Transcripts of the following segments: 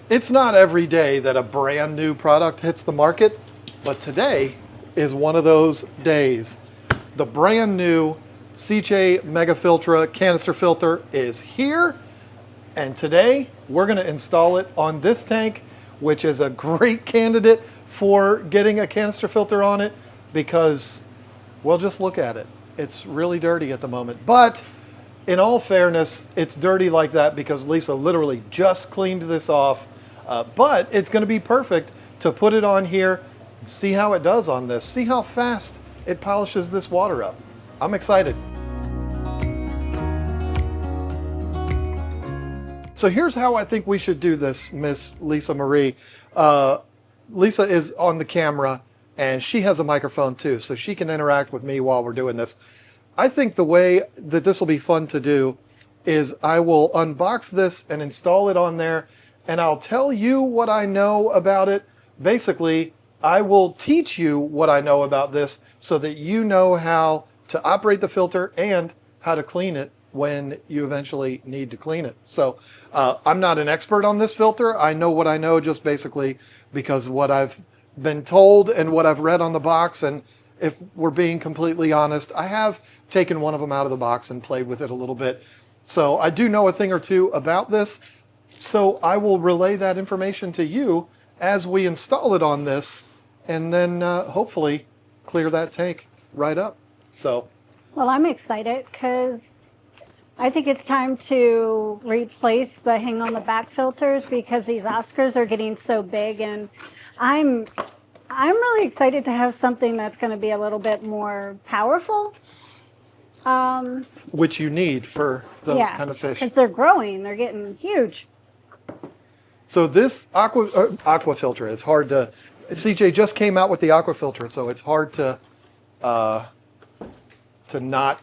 It's not every day that a brand new product hits the market, but today is one of those days. The brand new Sicce Mega Filtra canister filter is here, and today we're going to install it on this tank, which is a great candidate for getting a canister filter on it because, well, just look at it. It's really dirty at the moment, but in all fairness, it's dirty like that because Lisa literally just cleaned this off. But it's going to be perfect to put it on here, see how it does on this, see how fast it polishes this water up. I'm excited. So here's how I think we should do this, Miss Lisa Marie. Lisa is on the camera and she has a microphone too, so she can interact with me while we're doing this. I think the way that this will be fun to do is I will unbox this and install it on there, and I'll tell you what I know about it. Basically, I will teach you what I know about this so that you know how to operate the filter and how to clean it when you eventually need to clean it. So I'm not an expert on this filter. I know what I know just basically because what I've been told and what I've read on the box, and if we're being completely honest, I have taken one of them out of the box and played with it a little bit. So I do know a thing or two about this. So I will relay that information to you as we install it on this, and then hopefully clear that tank right up. So, well, I'm excited because I think it's time to replace the hang on the back filters because these Oscars are getting so big, and I'm really excited to have something that's going to be a little bit more powerful. Which you need for those kind of fish. Because they're growing, they're getting huge. So this aqua filter, it's hard to, CJ just came out with the aqua filter, so it's hard to not,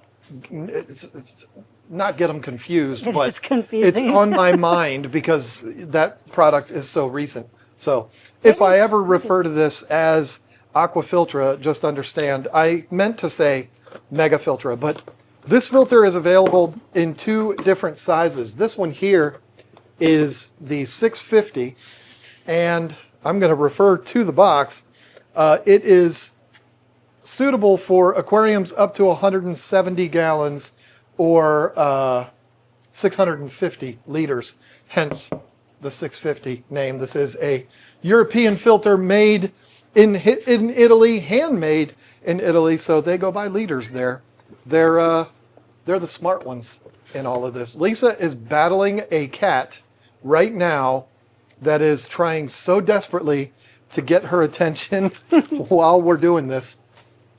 it's not get them confused, but it's confusing. It's on my mind because that product is so recent. So if I ever refer to this as aqua filtra, just understand, I meant to say mega filtra, but this filter is available in two different sizes. This one here is the 650, and I'm going to refer to the box. It is suitable for aquariums up to 170 gallons or 650 liters, hence the 650 name. This is a European filter made in Italy, handmade in Italy, so they go by liters there. They're the smart ones in all of this. Lisa is battling a cat right now that is trying so desperately to get her attention while we're doing this.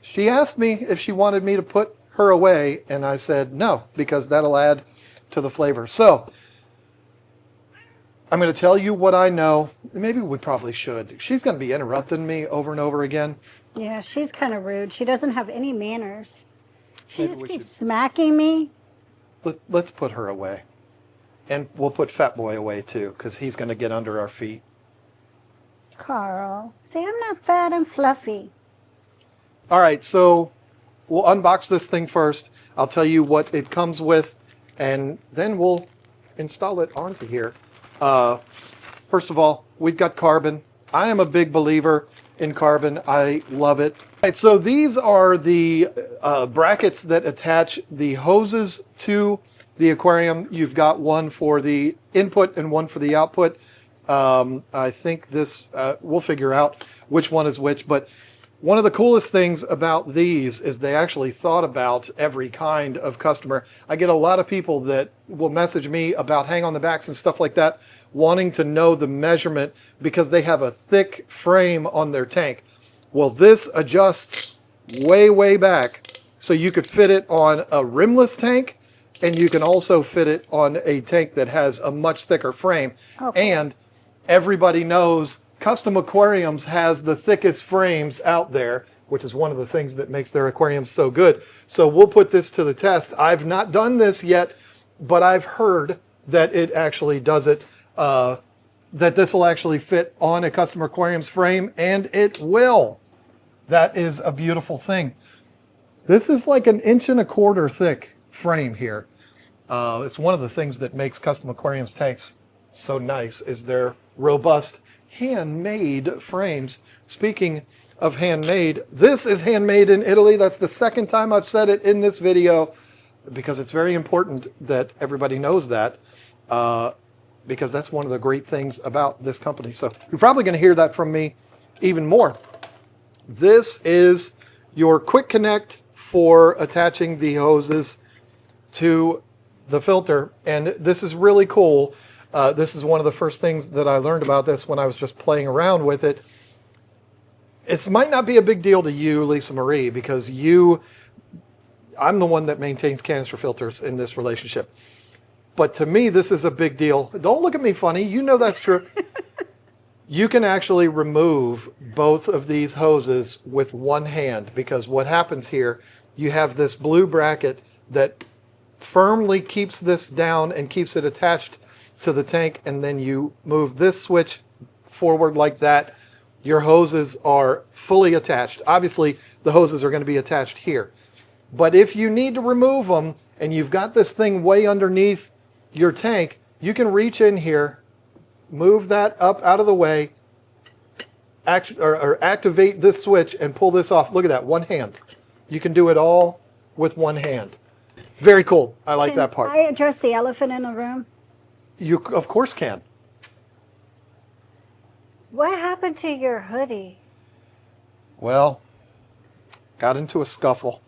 She asked me if she wanted me to put her away, and I said no, because that'll add to the flavor. So I'm going to tell you what I know. Maybe we probably should. She's going to be interrupting me over and over again. Yeah, she's kind of rude. She doesn't have any manners. She just keeps smacking me. Let's put her away. And we'll put Fat Boy away too, because he's going to get under our feet. Carl, say I'm not fat, I'm fluffy. All right, so we'll unbox this thing first. I'll tell you what it comes with, and then we'll install it onto here. First of all, we've got carbon. I am a big believer in carbon. I love it. All right, so these are the brackets that attach the hoses to the aquarium. You've got one for the input and one for the output. I think this, we'll figure out which one is which, but one of the coolest things about these is they actually thought about every kind of customer. I get a lot of people that will message me about hang on the backs and stuff like that, wanting to know the measurement because they have a thick frame on their tank. Well, this adjusts way, way back so you could fit it on a rimless tank, and you can also fit it on a tank that has a much thicker frame. Okay. And everybody knows Custom Aquariums has the thickest frames out there, which is one of the things that makes their aquariums so good. So we'll put this to the test. I've not done this yet, but I've heard that it actually does it, that this will actually fit on a Custom Aquariums frame, and it will. That is a beautiful thing. This is like 1.25 inches thick frame here. It's one of the things that makes Custom Aquariums tanks so nice is their robust handmade frames. Speaking of handmade, this is handmade in Italy. That's the second time I've said it in this video, because it's very important that everybody knows that, because that's one of the great things about this company. So you're probably going to hear that from me even more. This is your quick connect for attaching the hoses to the filter, and this is really cool. This is one of the first things that I learned about this when I was just playing around with it. It might not be a big deal to you, Lisa Marie, because I'm the one that maintains canister filters in this relationship. But to me, this is a big deal. Don't look at me funny. You know that's true. You can actually remove both of these hoses with one hand, because what happens here, you have this blue bracket that firmly keeps this down and keeps it attached to the tank, and then you move this switch forward like that. Your hoses are fully attached. Obviously, the hoses are going to be attached here. But if you need to remove them and you've got this thing way underneath your tank, you can reach in here, move that up out of the way, activate this switch and pull this off. Look at that, one hand. You can do it all with one hand. Very cool. I like that part. Can I address the elephant in the room? You of course can. What happened to your hoodie? Well, got into a scuffle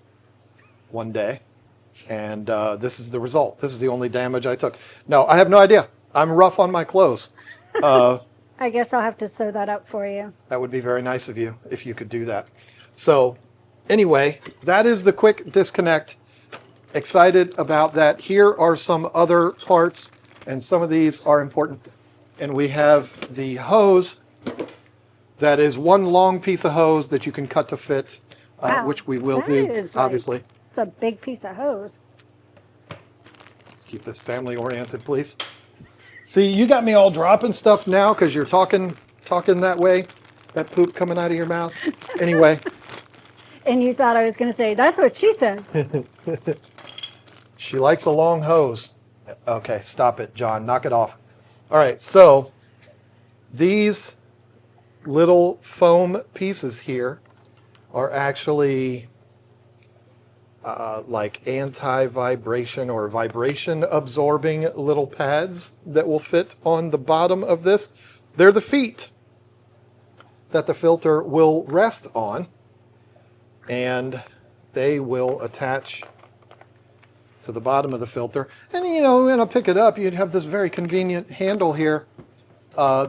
one day, and this is the result. This is the only damage I took. No, I have no idea. I'm rough on my clothes. I guess I'll have to sew that up for you. That would be very nice of you if you could do that. So anyway, that is the quick disconnect. Excited about that. Here are some other parts, and some of these are important. And we have the hose. That is one long piece of hose that you can cut to fit, Wow. which we will do, obviously. It's a big piece of hose. Let's keep this family oriented, please. See, you got me all dropping stuff now because you're talking that way. That poop coming out of your mouth. Anyway. And you thought I was going to say, that's what she said. She likes a long hose. Okay, stop it, John. Knock it off. All right, so these little foam pieces here are actually like anti-vibration or vibration absorbing little pads that will fit on the bottom of this. They're the feet that the filter will rest on, and they will attach to the bottom of the filter. And you know, when I pick it up, you'd have this very convenient handle here.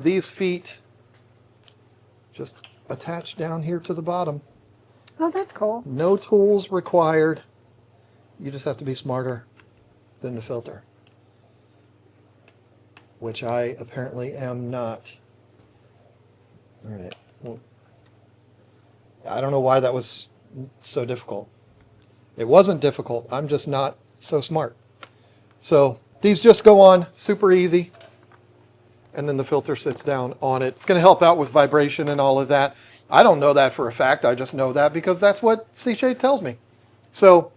These feet just attach down here to the bottom. Oh, that's cool. No tools required. You just have to be smarter than the filter, which I apparently am not. All right. Well, I don't know why that was so difficult. It wasn't difficult. I'm just not so smart. So these just go on super easy, and then the filter sits down on it. It's going to help out with vibration and all of that. I don't know that for a fact. I just know that because that's what Sicce tells me. So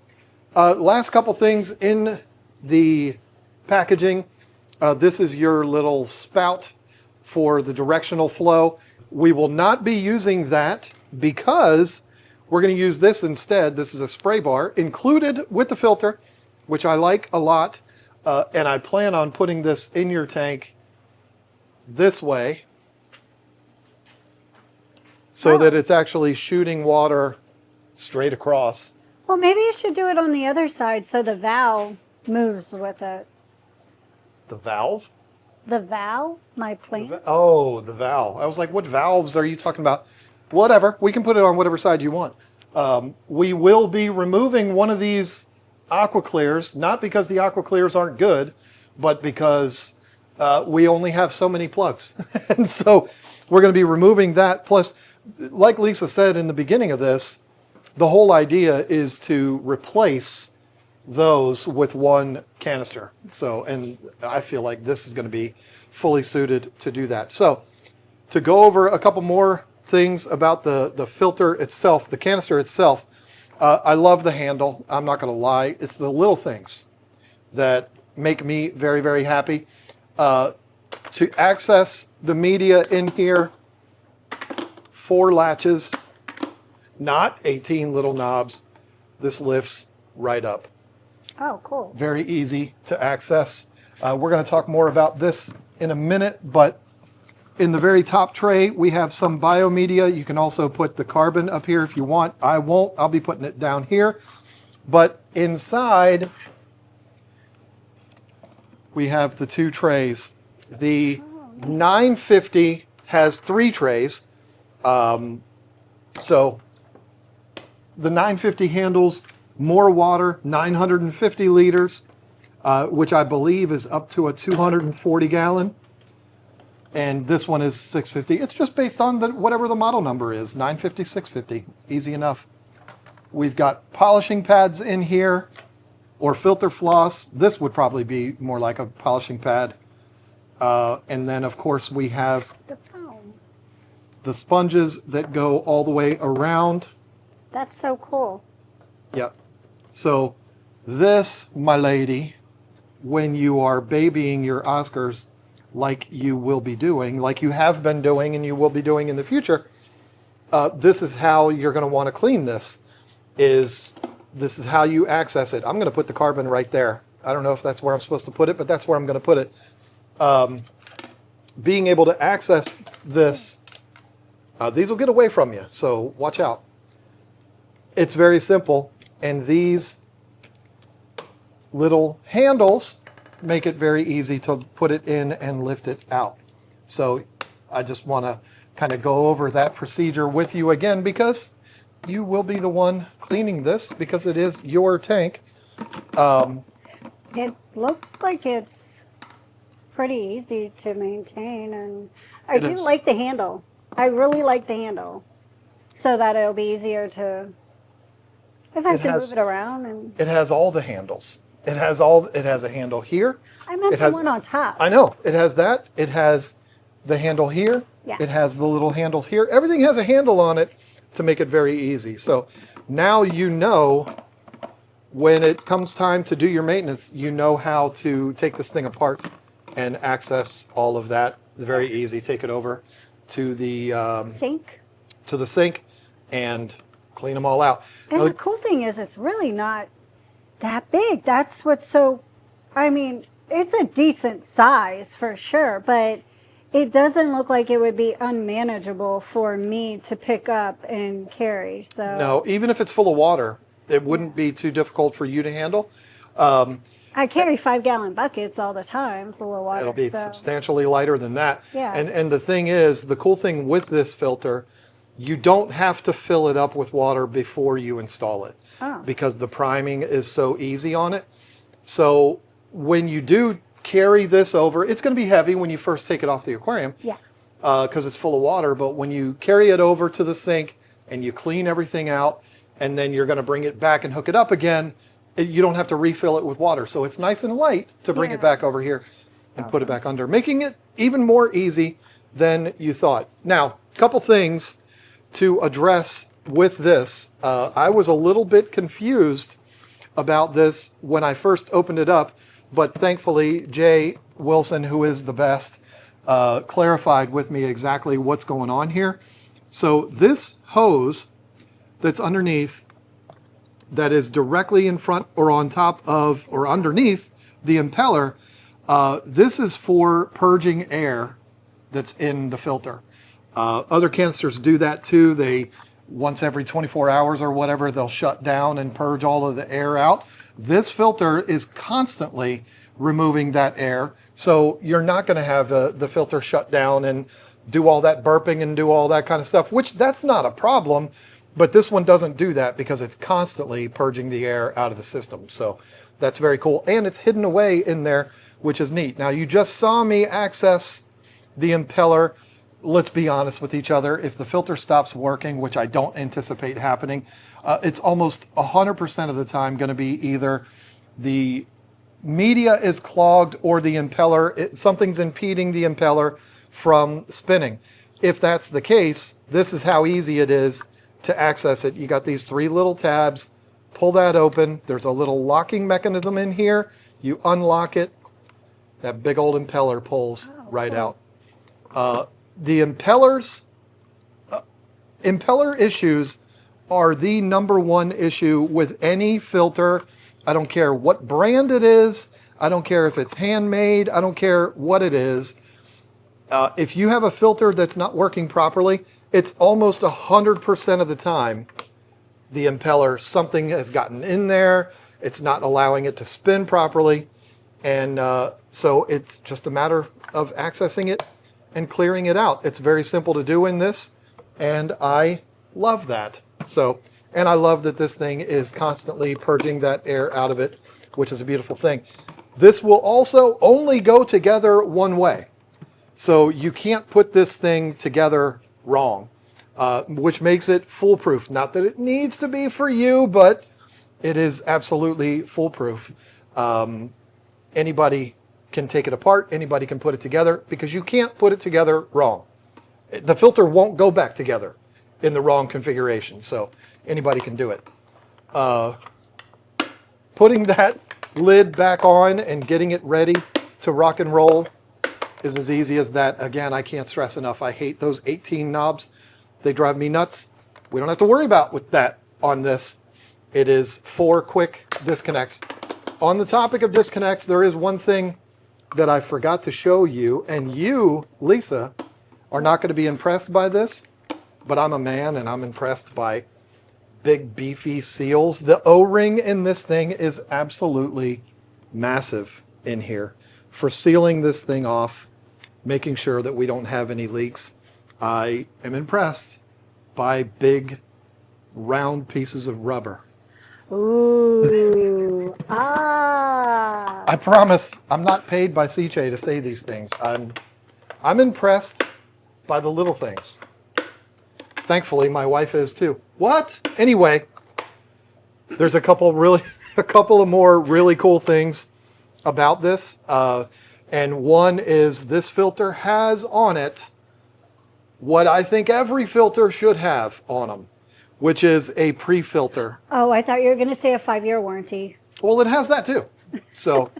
last couple things in the packaging. This is your little spout for the directional flow. We will not be using that because we're going to use this instead. This is a spray bar included with the filter, which I like a lot. And I plan on putting this in your tank this way, so that it's actually shooting water straight across. Well, maybe you should do it on the other side so the valve moves with it. The valve? The valve? My plant? Oh, the valve. I was like, what valves are you talking about? Whatever. We can put it on whatever side you want. We will be removing one of these aqua clears, not because the aqua clears aren't good, but because we only have so many plugs. And so we're going to be removing that. Plus, like Lisa said in the beginning of this, the whole idea is to replace those with one canister. So, and I feel like this is going to be fully suited to do that. So to go over a couple more things about the filter itself, the canister itself, I love the handle. I'm not going to lie. It's the little things that make me very, very happy. To access the media in here, 4 latches, not 18 little knobs. This lifts right up. Oh, cool. Very easy to access. We're going to talk more about this in a minute, but in the very top tray, we have some biomedia. You can also put the carbon up here if you want. I won't. I'll be putting it down here. But inside, we have the 2 trays. The 950 has 3 trays. So the 950 handles more water, 950 liters, which I believe is up to a 240 gallon. And this one is 650. It's just based on whatever the model number is, 950, 650, easy enough. We've got polishing pads in here, or filter floss. This would probably be more like a polishing pad. And then, of course, we have The foam. the sponges that go all the way around. That's so cool. Yep. So this, my lady, when you are babying your Oscars, like you will be doing, like you have been doing and you will be doing in the future, this is how you're going to want to clean this. This is how you access it. I'm going to put the carbon right there. I don't know if that's where I'm supposed to put it, but that's where I'm going to put it. Being able to access this, these will get away from you, so watch out. It's very simple, and these little handles make it very easy to put it in and lift it out. So I just want to kind of go over that procedure with you again, because you will be the one cleaning this, because it is your tank. It looks like it's pretty easy to maintain, and I do like the handle. I really like the handle, so that it'll be easier to, if I have to move it around. And it has all the handles. It has a handle here. I meant the one on top. I know. It has that. It has the handle here. Yeah. It has the little handles here. Everything has a handle on it to make it very easy. So now you know, when it comes time to do your maintenance, you know how to take this thing apart and access all of that. It's very easy. Take it over to the sink and clean them all out. And Now, the cool thing is, it's really not that big. That's what's so, I mean, it's a decent size for sure, but it doesn't look like it would be unmanageable for me to pick up and carry. So no, even if it's full of water, it wouldn't be too difficult for you to handle. I carry 5-gallon buckets all the time full of water. It'll be substantially lighter than that. Yeah. And the thing is, the cool thing with this filter, you don't have to fill it up with water before you install it, because the priming is so easy on it. So when you do carry this over, it's going to be heavy when you first take it off the aquarium, because it's full of water. But when you carry it over to the sink and you clean everything out, and then you're going to bring it back and hook it up again, you don't have to refill it with water. So it's nice and light to bring it back over here and put it back under, making it even more easy than you thought. Now, a couple things to address with this. I was a little bit confused about this when I first opened it up, but thankfully Jay Wilson, who is the best, clarified with me exactly what's going on here. So this hose that's underneath, that is directly in front or on top of or underneath the impeller, this is for purging air that's in the filter. Other canisters do that too. They, once every 24 hours or whatever, they'll shut down and purge all of the air out. This filter is constantly removing that air, so you're not going to have the filter shut down and do all that burping and do all that kind of stuff, which that's not a problem. But this one doesn't do that because it's constantly purging the air out of the system. So that's very cool. And it's hidden away in there, which is neat. Now, you just saw me access the impeller. Let's be honest with each other. If the filter stops working, which I don't anticipate happening, it's almost 100% of the time going to be either the media is clogged or the impeller, something's impeding the impeller from spinning. If that's the case, this is how easy it is to access it. You got these 3 little tabs, pull that open. There's a little locking mechanism in here. You unlock it, That big old impeller pulls right cool. out. The impeller issues are the #1 issue with any filter. I don't care what brand it is. I don't care if it's handmade. I don't care what it is. If you have a filter that's not working properly, it's almost 100% of the time the impeller, something has gotten in there. It's not allowing it to spin properly. And so it's just a matter of accessing it and clearing it out. It's very simple to do in this, and I love that. So, and I love that this thing is constantly purging that air out of it, which is a beautiful thing. This will also only go together one way. So you can't put this thing together wrong, which makes it foolproof. Not that it needs to be for you, but it is absolutely foolproof. Anybody can take it apart. Anybody can put it together because you can't put it together wrong. The filter won't go back together in the wrong configuration. So anybody can do it. Putting that lid back on and getting it ready to rock and roll is as easy as that. Again, I can't stress enough. I hate those 18 knobs. They drive me nuts. We don't have to worry about with that on this. It is 4 quick disconnects. On the topic of disconnects, there is one thing that I forgot to show you, and you, Lisa, are not going to be impressed by this, but I'm a man and I'm impressed by big beefy seals. The O-ring in this thing is absolutely massive in here for sealing this thing off, making sure that we don't have any leaks. I am impressed by big round pieces of rubber. Ooh. Ah. I promise I'm not paid by Sicce to say these things. I'm impressed by the little things. Thankfully, my wife is too. What? Anyway, there's a couple of more really cool things about this. And one is this filter has on it what I think every filter should have on them, which is a pre-filter. Oh, I thought you were going to say a 5-year warranty. Well, it has that too. So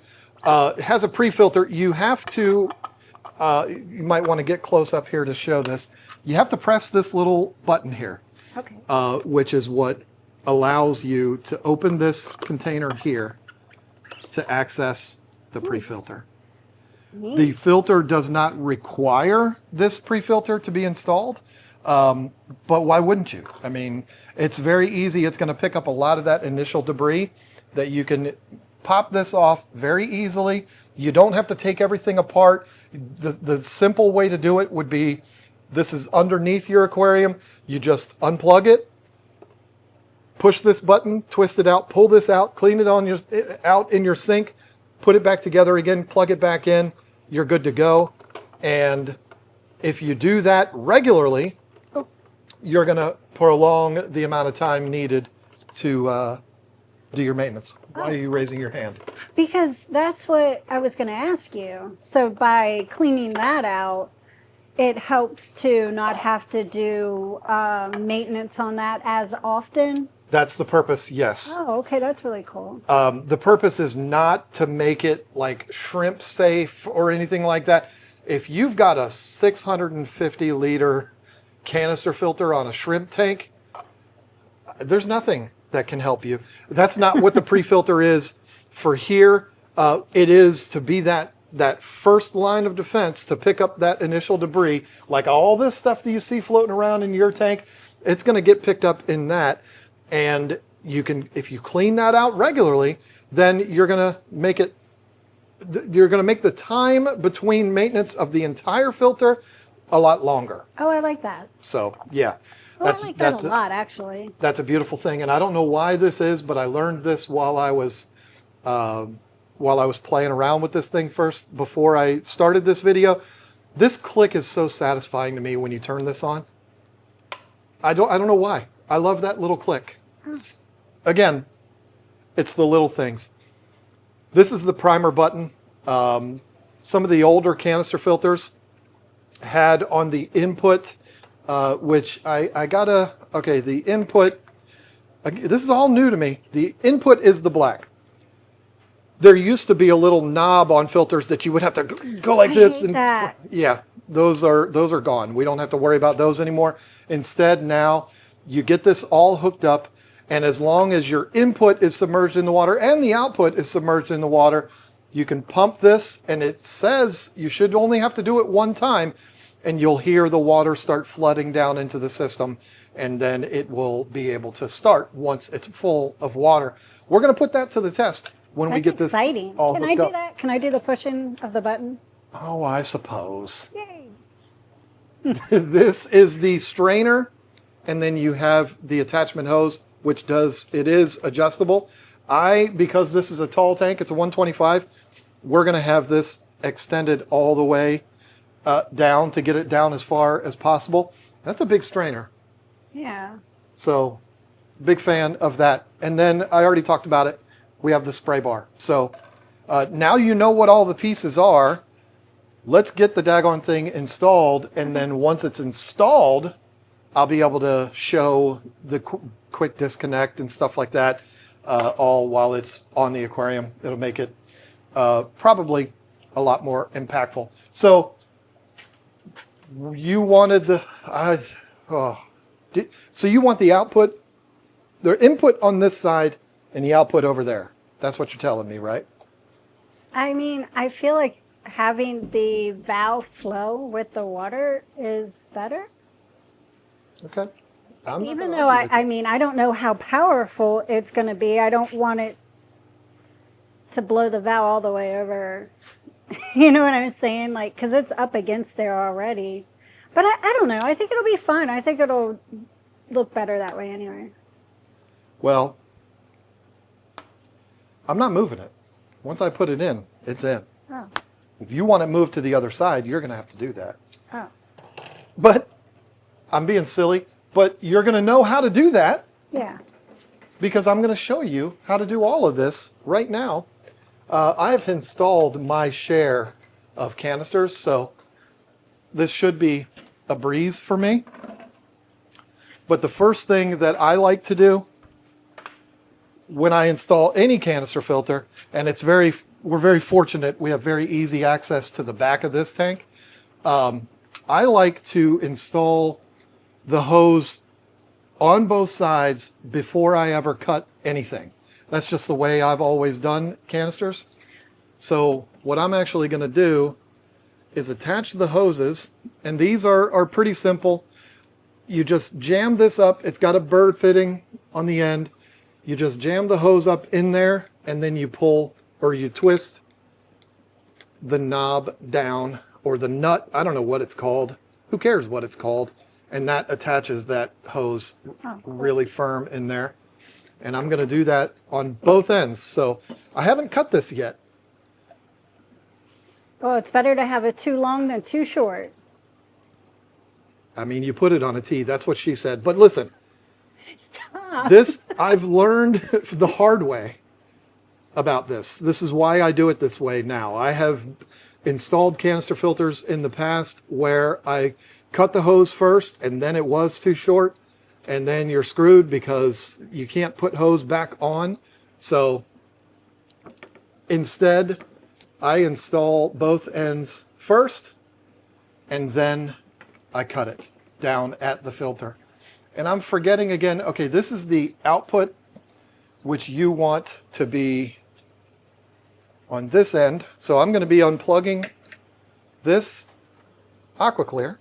it has a pre-filter. You have to, you might want to get close up here to show this. You have to press this little button here, Okay. which is what allows you to open this container here to access the pre-filter. Neat. The filter does not require this pre-filter to be installed, but why wouldn't you? I mean, it's very easy. It's going to pick up a lot of that initial debris that you can pop this off very easily. You don't have to take everything apart. The simple way to do it would be, this is underneath your aquarium. You just unplug it, push this button, twist it out, pull this out, clean it out in your sink, put it back together again, plug it back in, you're good to go. And if you do that regularly, you're going to prolong the amount of time needed to do your maintenance. Why are you raising your hand? Because that's what I was going to ask you. So by cleaning that out, it helps to not have to do maintenance on that as often? That's the purpose, yes. Oh, okay, that's really cool. The purpose is not to make it like shrimp safe or anything like that. If you've got a 650 liter canister filter on a shrimp tank, there's nothing that can help you. That's not what the pre-filter is for here. It is to be that first line of defense to pick up that initial debris. Like all this stuff that you see floating around in your tank, it's going to get picked up in that. And you can, if you clean that out regularly, then you're going to make the time between maintenance of the entire filter a lot longer. Oh, I like that. So yeah, Oh, I like that a lot, actually. That's a beautiful thing. And I don't know why this is, but I learned this while I was playing around with this thing first before I started this video. This click is so satisfying to me when you turn this on. I don't know why. I love that little click. Again, it's the little things. This is the primer button. Some of the older canister filters had on the input, which the input, this is all new to me. The input is the black. There used to be a little knob on filters that you would have to go like I this. hate And that. yeah, those are gone. We don't have to worry about those anymore. Instead, now you get this all hooked up, and as long as your input is submerged in the water and the output is submerged in the water, you can pump this, and it says you should only have to do it one time, and you'll hear the water start flooding down into the system, and then it will be able to start once it's full of water. We're going to put that to the test when we That's get this exciting. all Can I hooked do up. that? Can I do the pushing of the button? Oh, I suppose. Yay. This is the strainer, and then you have the attachment hose, which is adjustable. Because this is a tall tank, it's a 125, we're going to have this extended all the way down to get it down as far as possible. That's a big strainer. Yeah. So, big fan of that. And then I already talked about it. We have the spray bar. So, now you know what all the pieces are. Let's get the daggone thing installed. And then once it's installed, I'll be able to show the quick disconnect and stuff like that all while it's on the aquarium. It'll make it probably a lot more impactful. So, you wanted so you want the output, the input on this side and the output over there. That's what you're telling me, right? I mean, I feel like having the valve flow with the water is better. Okay. I'm not Even gonna though argue with you. I mean, I don't know how powerful it's going to be. I don't want it to blow the valve all the way over. You know what I'm saying? Like, because it's up against there already. But I don't know. I think it'll be fun. I think it'll look better that way anyway. Well, I'm not moving it. Once I put it in, it's in. Oh. If you want it moved to the other side, you're going to have to do that. Oh. But I'm being silly, but you're going to know how to do that Yeah. because I'm going to show you how to do all of this right now. I have installed my share of canisters, so this should be a breeze for me. But the first thing that I like to do when I install any canister filter, and we're very fortunate, we have very easy access to the back of this tank. I like to install the hose on both sides before I ever cut anything. That's just the way I've always done canisters. So what I'm actually going to do is attach the hoses, and these are pretty simple. You just jam this up. It's got a bird fitting on the end. You just jam the hose up in there, and then you pull or you twist the knob down, or the nut. I don't know what it's called. Who cares what it's called? And that attaches that hose really firm in there. And I'm going to do that on both ends. So I haven't cut this yet. Well, it's better to have it too long than too short. I mean, you put it on a T. That's what she said. But listen, Stop. this I've learned the hard way about this. This is why I do it this way now. I have installed canister filters in the past where I cut the hose first and then it was too short, and then you're screwed because you can't put hose back on. So instead, I install both ends first and then I cut it down at the filter. And I'm forgetting again, okay, this is the output, which you want to be on this end. So I'm going to be unplugging this AquaClear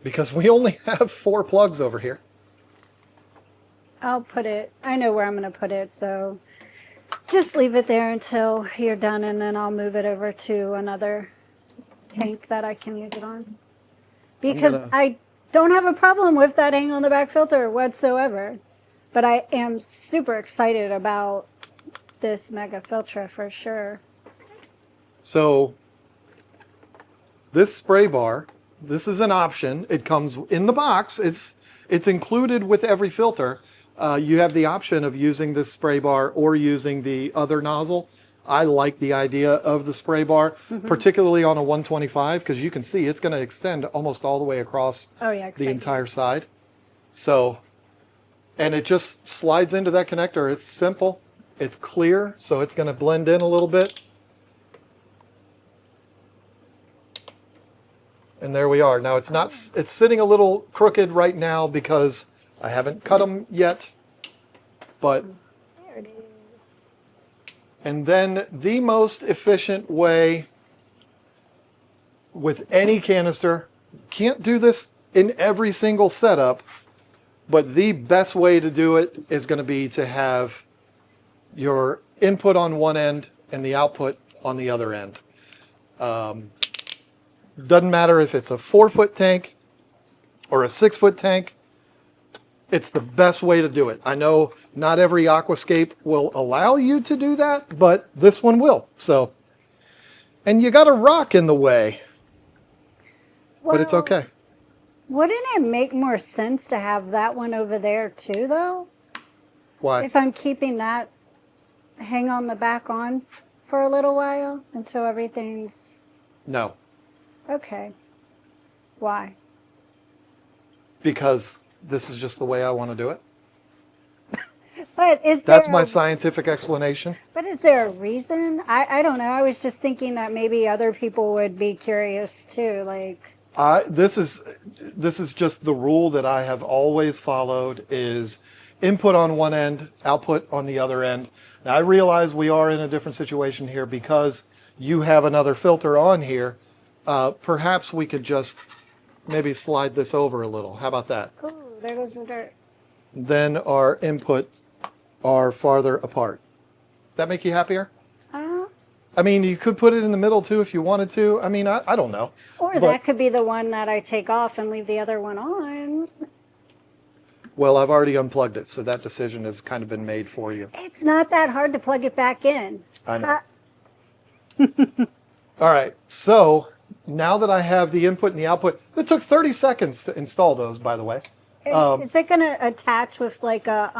because we only have 4 plugs over here. I'll put it, I know where I'm going to put it, so just leave it there until you're done, and then I'll move it over to another tank that I can use it on. Because I don't have a problem with that hang on the back filter whatsoever. But I am super excited about this Mega Filtra for sure. So this spray bar, this is an option. It comes in the box. It's included with every filter. You have the option of using this spray bar or using the other nozzle. I like the idea of the spray bar, particularly on a 125, because you can see it's going to extend almost all the way across the entire side. So and it just slides into that connector. It's simple, it's clear, so it's going to blend in a little bit. And there we are. Now it's not, it's sitting a little crooked right now because I haven't cut them yet, but There it is. and then the most efficient way with any canister, can't do this in every single setup, but the best way to do it is going to be to have your input on one end and the output on the other end. Doesn't matter if it's a 4-foot tank or a 6-foot tank. It's the best way to do it. I know not every aquascape will allow you to do that, but this one will. So, and you got a rock in the way, but it's Well, okay. Wouldn't it make more sense to have that one over there too, though? Why? If I'm keeping that hang on the back on for a little while until everything's No, okay. Why? because this is just the way I want to do it. But is That's there my a, scientific explanation. but is there a reason? I don't know. I was just thinking that maybe other people would be curious too. Like, This is just the rule that I have always followed: is input on one end, output on the other end. Now I realize we are in a different situation here because you have another filter on here. Perhaps we could just maybe slide this over a little. How about that? oh, there goes the dirt. Then our inputs are farther apart. Does that make you happier? Uh, I mean, you could put it in the middle too if you wanted to. I mean, I don't know. or But- that could be the one that I take off and leave the other one on. Well, I've already unplugged it, so that decision has kind of been made for you. It's not that hard to plug it back in. I know. All right, so now that I have the input and the output, it took 30 seconds to install those, by the way. Is it going to attach with like a,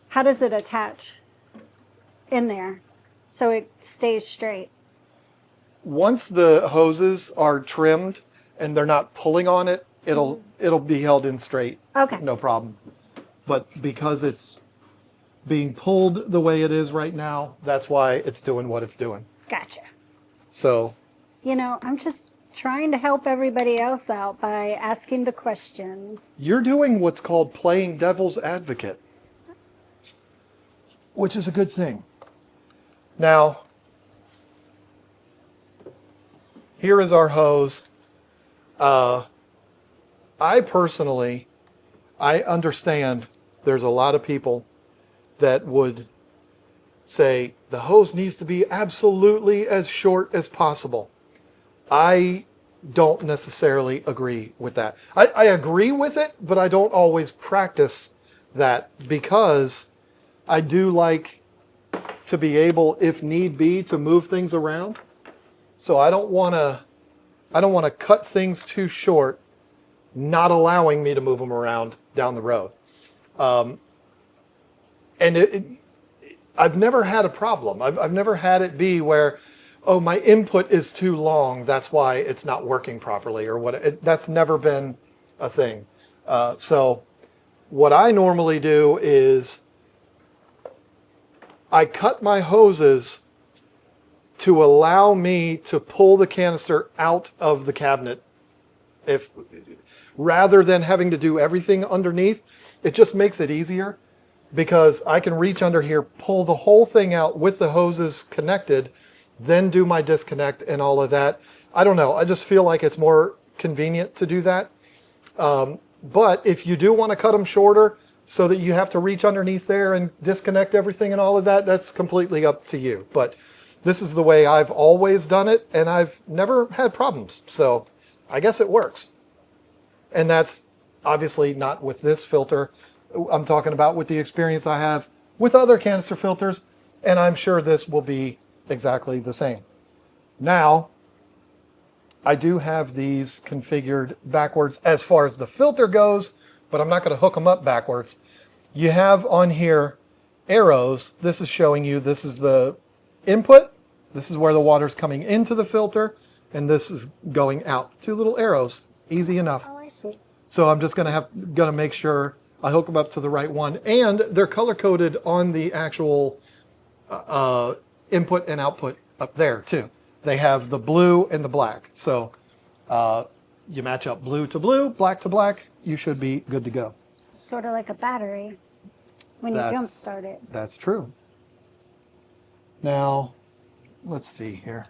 how does it attach in there so it stays straight? Once the hoses are trimmed and they're not pulling on it, it'll be held in straight. Okay. No problem. But because it's being pulled the way it is right now, that's why it's doing what it's doing. Gotcha. So You know, I'm just trying to help everybody else out by asking the questions. you're doing what's called playing devil's advocate, which is a good thing. Now, here is our hose. I personally, I understand there's a lot of people that would say the hose needs to be absolutely as short as possible. I don't necessarily agree with that. I agree with it, but I don't always practice that because I do like to be able, if need be, to move things around. So I don't want to cut things too short, not allowing me to move them around down the road. And I've never had a problem. I've never had it be where, oh, my input is too long, that's why it's not working properly, or what. That's never been a thing. So what I normally do is I cut my hoses to allow me to pull the canister out of the cabinet. Rather than having to do everything underneath, it just makes it easier because I can reach under here, pull the whole thing out with the hoses connected, then do my disconnect and all of that. I don't know. I just feel like it's more convenient to do that. But if you do want to cut them shorter so that you have to reach underneath there and disconnect everything and all of that, that's completely up to you. But this is the way I've always done it, and I've never had problems. So I guess it works. And that's obviously not with this filter. I'm talking about with the experience I have with other canister filters, and I'm sure this will be exactly the same. Now, I do have these configured backwards as far as the filter goes, but I'm not going to hook them up backwards. You have on here arrows. This is showing you this is the input. This is where the water's coming into the filter, and this is going out. Two little arrows, easy enough. Oh, I see. So I'm just gonna make sure I hook them up to the right one, and they're color coded on the actual input and output up there too. They have the blue and the black. So you match up blue to blue, black to black, you should be good to go. Sort of like a battery when you jump start it. That's true. Now, let's see here.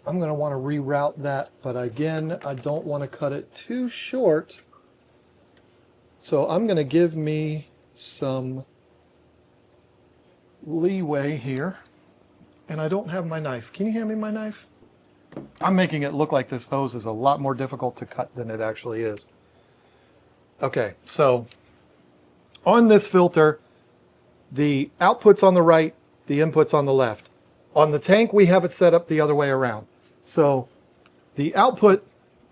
I'm going to want to reroute that, but again, I don't want to cut it too short. So I'm going to give me some leeway here. And I don't have my knife. Can you hand me my knife? I'm making it look like this hose is a lot more difficult to cut than it actually is. Okay, so on this filter, the output's on the right, the input's on the left. On the tank, we have it set up the other way around. So the output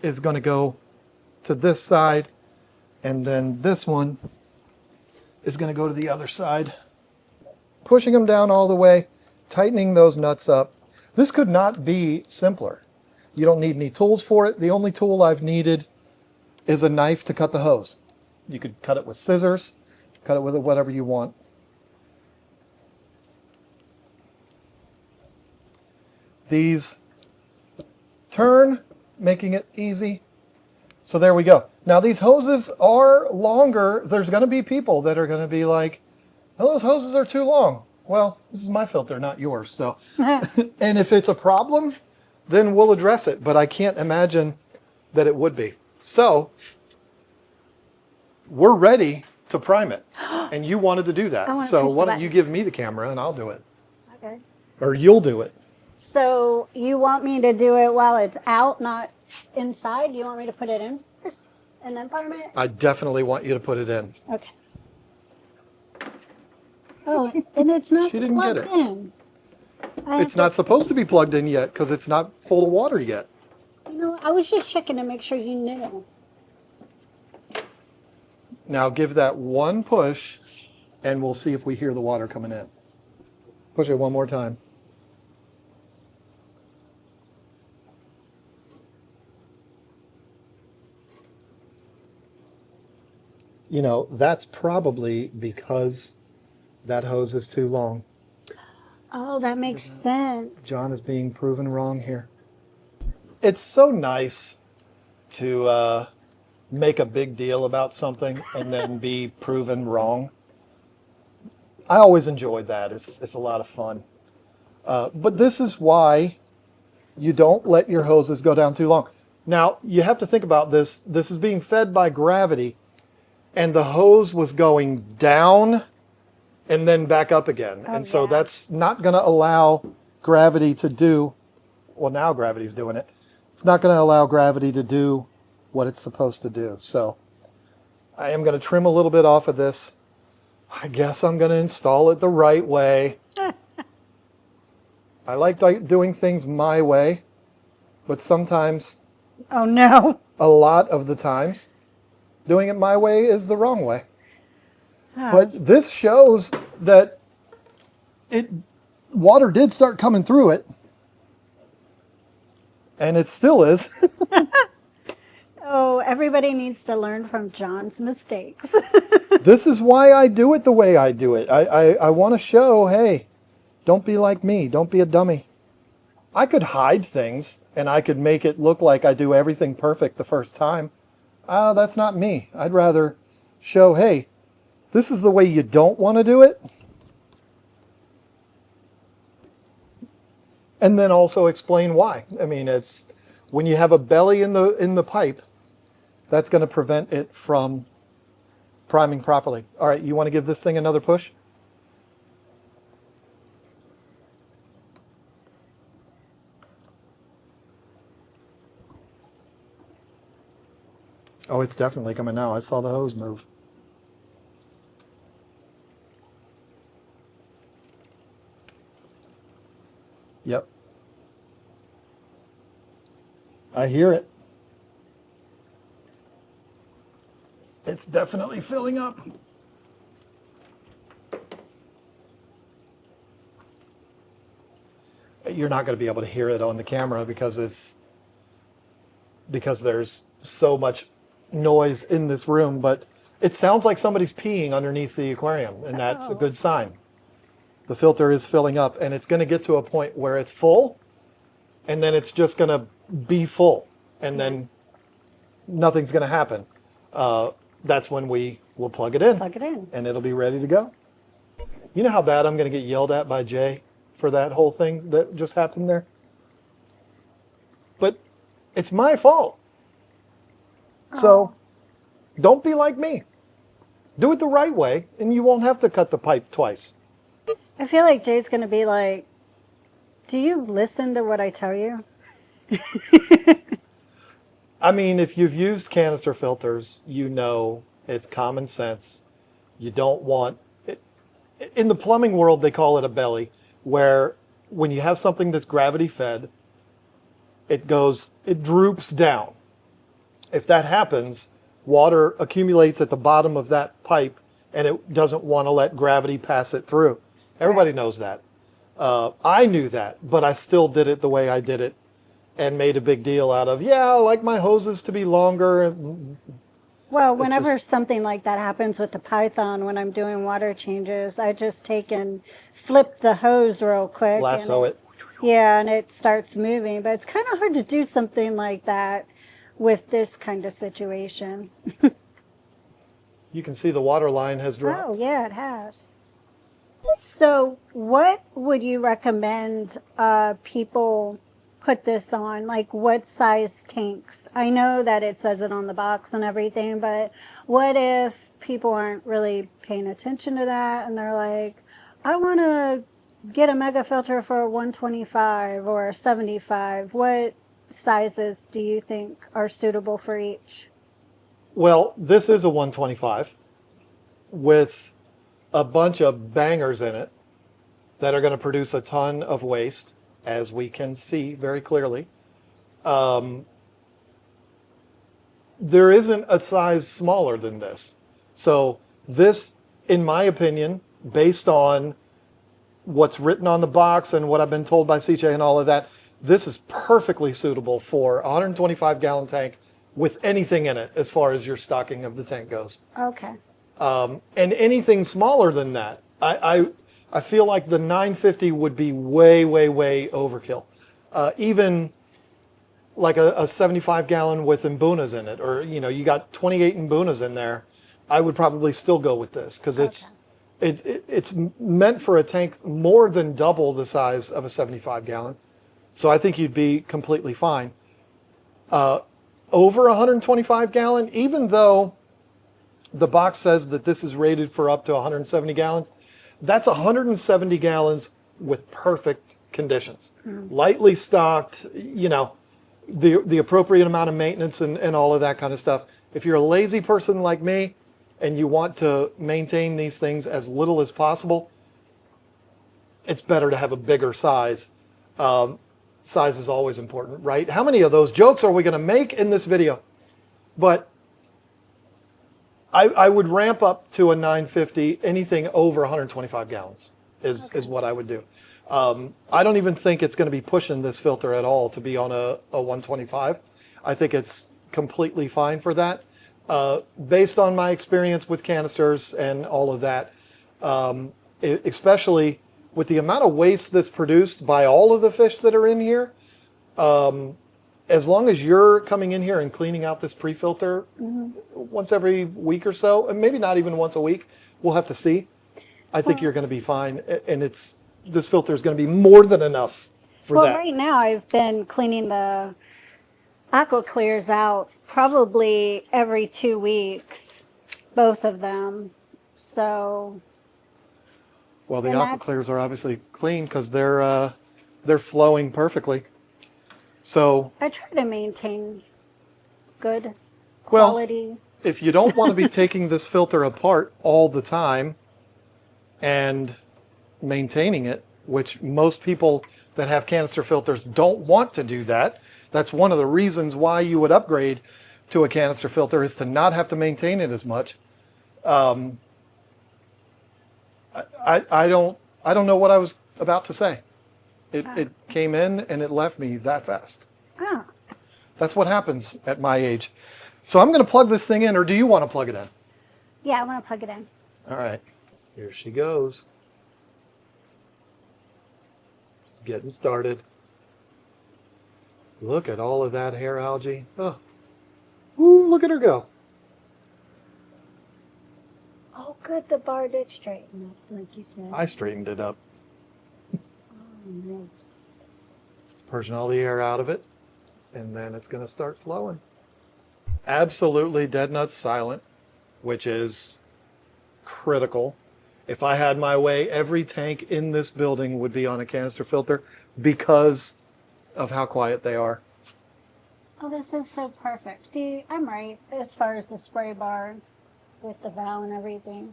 is going to go to this side, and then this one is going to go to the other side. Pushing them down all the way, tightening those nuts up. This could not be simpler. You don't need any tools for it. The only tool I've needed is a knife to cut the hose. You could cut it with scissors, cut it with whatever you want. These turn, making it easy. So there we go. Now these hoses are longer. There's going to be people that are going to be like, oh, those hoses are too long. Well, this is my filter, not yours. So, and if it's a problem, then we'll address it. But I can't imagine that it would be. So we're ready to prime it. And you wanted to do that. So why don't you give me the camera and I'll do it. Okay. Or you'll do it. So you want me to do it while it's out, not inside? You want me to put it in first and then prime it? I definitely want you to put it in. Okay. Oh, and it's not She didn't get plugged it. in. It's not supposed to be plugged in yet because it's not full of water yet. You know, I was just checking to make sure you knew. Now give that one push and we'll see if we hear the water coming in. Push it one more time. You know, that's probably because that hose is too long. Oh, that makes sense. John is being proven wrong here. It's so nice to make a big deal about something and then be proven wrong. I always enjoyed that. It's a lot of fun. But this is why you don't let your hoses go down too long. Now, you have to think about this. This is being fed by gravity, and the hose was going down and then back up again. And so that's not going to allow gravity to do, well, now gravity's doing it. It's not going to allow gravity to do what it's supposed to do. So I am going to trim a little bit off of this. I guess I'm going to install it the right way. I like doing things my way, but sometimes, oh no, a lot of the times, doing it my way is the wrong way. But this shows that water did start coming through it, and it still is. Oh, everybody needs to learn from John's mistakes. This is why I do it the way I do it. I want to show, hey, don't be like me. Don't be a dummy. I could hide things, and I could make it look like I do everything perfect the first time. That's not me. I'd rather show, hey, this is the way you don't want to do it. And then also explain why. I mean, it's when you have a belly in the pipe, that's going to prevent it from priming properly. All right, you want to give this thing another push? Oh, it's definitely coming now. I saw the hose move. Yep. I hear it. It's definitely filling up. You're not going to be able to hear it on the camera because it's because there's so much noise in this room, but it sounds like somebody's peeing underneath the aquarium, and that's a good sign. The filter is filling up, and it's going to get to a point where it's full, and then it's just going to be full, and then nothing's going to happen. That's when we will plug it in, and it'll be ready to go. You know how bad I'm going to get yelled at by Jay for that whole thing that just happened there? But it's my fault. So don't be like me. Do it the right way, and you won't have to cut the pipe twice. I feel like Jay's going to be like, do you listen to what I tell you? I mean, if you've used canister filters, you know it's common sense. You don't want it. In the plumbing world, they call it a belly, where when you have something that's gravity fed, it droops down. If that happens, water accumulates at the bottom of that pipe, and it doesn't want to let gravity pass it through. Everybody knows that. I knew that, but I still did it the way I did it and made a big deal out of, I like my hoses to be longer. Well, whenever something like that happens with the Python, when I'm doing water changes, I just take and flip the hose real quick. Lasso it. Yeah, and it starts moving. But it's kind of hard to do something like that with this kind of situation. You can see the water line has dropped. Oh, yeah, it has. So what would you recommend people put this on? Like, what size tanks? I know that it says it on the box and everything, but what if people aren't really paying attention to that and they're like, I want to get a mega filter for a 125 or a 75? What sizes do you think are suitable for each? Well, this is a 125 with a bunch of bangers in it that are going to produce a ton of waste, as we can see very clearly. There isn't a size smaller than this. So this, in my opinion, based on what's written on the box and what I've been told by Sicce and all of that, this is perfectly suitable for a 125-gallon tank with anything in it as far as your stocking of the tank goes. Okay. And anything smaller than that, I feel like the 950 would be way, way, way overkill. Even like a 75-gallon with imbunas in it, or you got 28 imbunas in there, I would probably still go with this because it's meant for a tank more than double the size of a 75-gallon. So I think you'd be completely fine. Over 125-gallon, even though the box says that this is rated for up to 170 gallons, that's 170 gallons with perfect conditions. Lightly stocked, the appropriate amount of maintenance and all of that kind of stuff. If you're a lazy person like me and you want to maintain these things as little as possible, it's better to have a bigger size. Size is always important, right? How many of those jokes are we going to make in this video? But I would ramp up to a 950. Anything over 125 gallons is what I would do. I don't even think it's going to be pushing this filter at all to be on a 125. I think it's completely fine for that. Based on my experience with canisters and all of that, especially with the amount of waste that's produced by all of the fish that are in here, as long as you're coming in here and cleaning out this pre-filter once every week or so, and maybe not even once a week, we'll have to see. I think you're going to be fine, and this filter is going to be more than enough for that. Well, right now I've been cleaning the aqua clears out probably every 2 weeks, both of them. So. Well, the aqua clears are obviously clean because they're flowing perfectly. So I try to maintain good quality. Well, if you don't want to be taking this filter apart all the time and maintaining it, which most people that have canister filters don't want to do that, that's one of the reasons why you would upgrade to a canister filter, is to not have to maintain it as much. I don't know what I was about to say. It came in and it left me that fast. Ah. That's what happens at my age. So I'm going to plug this thing in, or do you want to plug it in? Yeah, I want to plug it in. All right, here she goes. Just getting started. Look at all of that hair algae. Oh, ooh, look at her go. Oh, good. The bar did straighten up, like you said. I straightened it up. Oh, nice. It's purging all the air out of it, and then it's going to start flowing. Absolutely dead nuts silent, which is critical. If I had my way, every tank in this building would be on a canister filter because of how quiet they are. Oh, this is so perfect. See, I'm right as far as the spray bar with the valve and everything.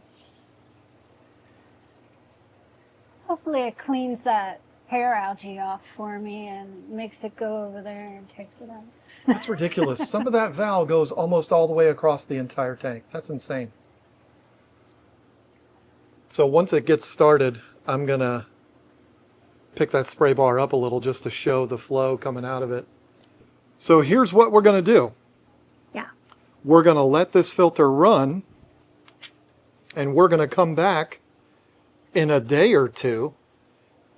Hopefully it cleans that hair algae off for me and makes it go over there and takes it out. That's ridiculous. Some of that valve goes almost all the way across the entire tank. That's insane. So once it gets started, I'm going to pick that spray bar up a little just to show the flow coming out of it. So here's what we're going to do. Yeah. We're going to let this filter run, and we're going to come back in a day or two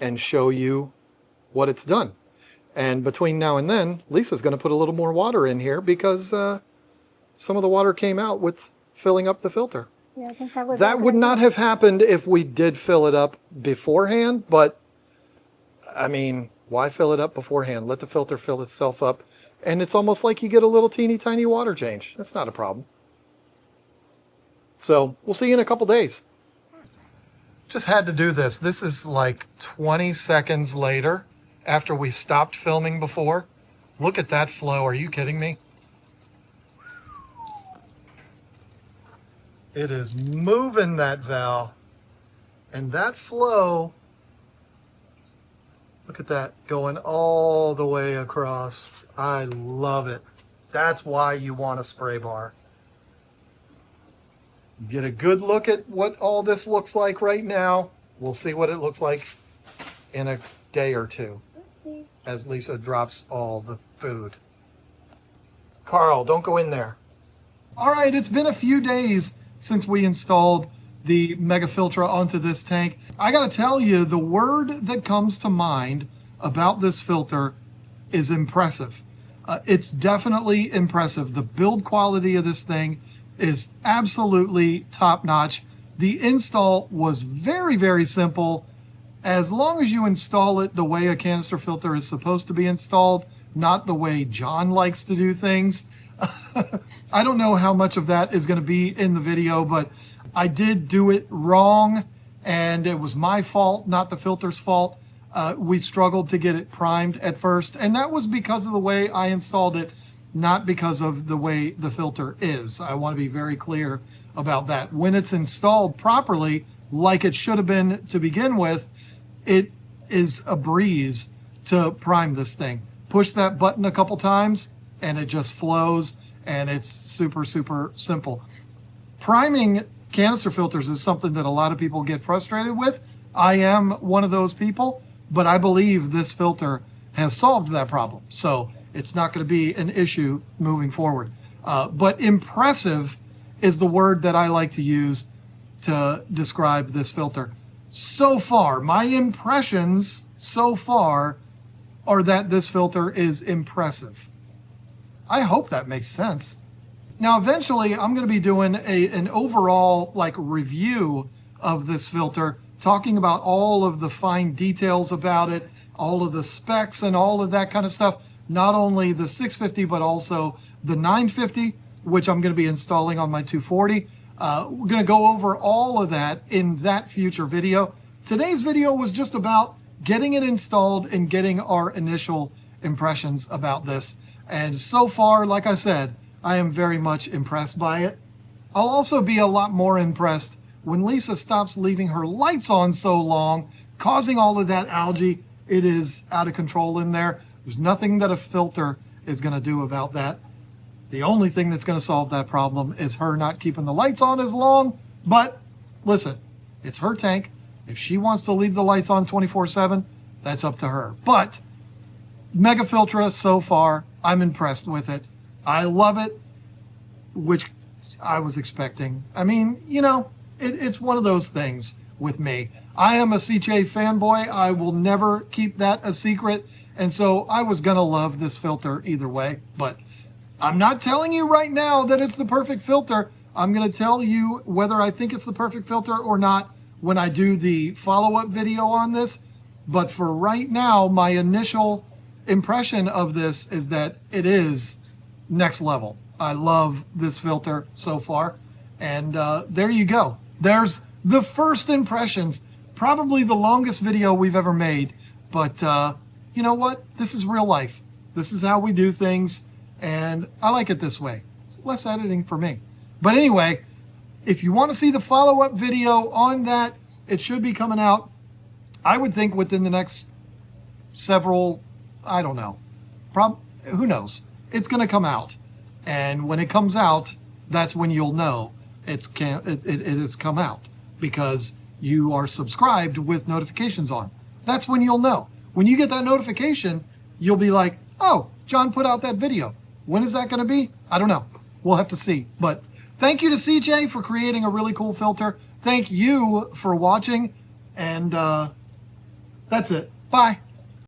and show you what it's done. And between now and then, Lisa's going to put a little more water in here because some of the water came out with filling up the filter. Yeah, I think that would. That would not have happened if we did fill it up beforehand, but I mean, why fill it up beforehand? Let the filter fill itself up, and it's almost like you get a little teeny tiny water change. That's not a problem. So we'll see you in a couple days. Just had to do this. This is like 20 seconds later after we stopped filming before. Look at that flow. Are you kidding me? It is moving that valve, and that flow, look at that, going all the way across. I love it. That's why you want a spray bar. Get a good look at what all this looks like right now. We'll see what it looks like in a day or two as Lisa drops all the food. Carl, don't go in there. All right, it's been a few days since we installed the Mega Filtra onto this tank. I gotta tell you, the word that comes to mind about this filter is impressive. It's definitely impressive. The build quality of this thing is absolutely top notch. The install was very, very simple. As long as you install it the way a canister filter is supposed to be installed, not the way John likes to do things. I don't know how much of that is going to be in the video, but I did do it wrong, and it was my fault, not the filter's fault. We struggled to get it primed at first, and that was because of the way I installed it, not because of the way the filter is. I want to be very clear about that. When it's installed properly, like it should have been to begin with, it is a breeze to prime this thing. Push that button a couple times, and it just flows, and it's super, super simple. Priming canister filters is something that a lot of people get frustrated with. I am one of those people, but I believe this filter has solved that problem. So it's not going to be an issue moving forward. But impressive is the word that I like to use to describe this filter. So far, my impressions so far are that this filter is impressive. I hope that makes sense. Now, eventually, I'm going to be doing an overall review of this filter, talking about all of the fine details about it, all of the specs and all of that kind of stuff. Not only the 650, but also the 950, which I'm going to be installing on my 240. We're going to go over all of that in that future video. Today's video was just about getting it installed and getting our initial impressions about this. And so far, like I said, I am very much impressed by it. I'll also be a lot more impressed when Lisa stops leaving her lights on so long, causing all of that algae. It is out of control in there. There's nothing that a filter is going to do about that. The only thing that's going to solve that problem is her not keeping the lights on as long. But listen, it's her tank. If she wants to leave the lights on 24/7, that's up to her. But Mega Filtra so far, I'm impressed with it. I love it, which I was expecting. I mean, you know, it's one of those things with me. I am a Sicce fanboy. I will never keep that a secret. And so I was going to love this filter either way. But I'm not telling you right now that it's the perfect filter. I'm going to tell you whether I think it's the perfect filter or not when I do the follow-up video on this. But for right now, my initial impression of this is that it is next level. I love this filter so far. And there you go. There's the first impressions, probably the longest video we've ever made. But you know what? This is real life. This is how we do things. And I like it this way. It's less editing for me. But anyway, if you want to see the follow-up video on that, it should be coming out, I would think, within the next several, I don't know. Who knows? It's going to come out. And when it comes out, that's when you'll know it has come out, because you are subscribed with notifications on. That's when you'll know. When you get that notification, you'll be like, oh, John put out that video. When is that going to be? I don't know. We'll have to see. But thank you to Sicce for creating a really cool filter. Thank you for watching. And that's it. Bye.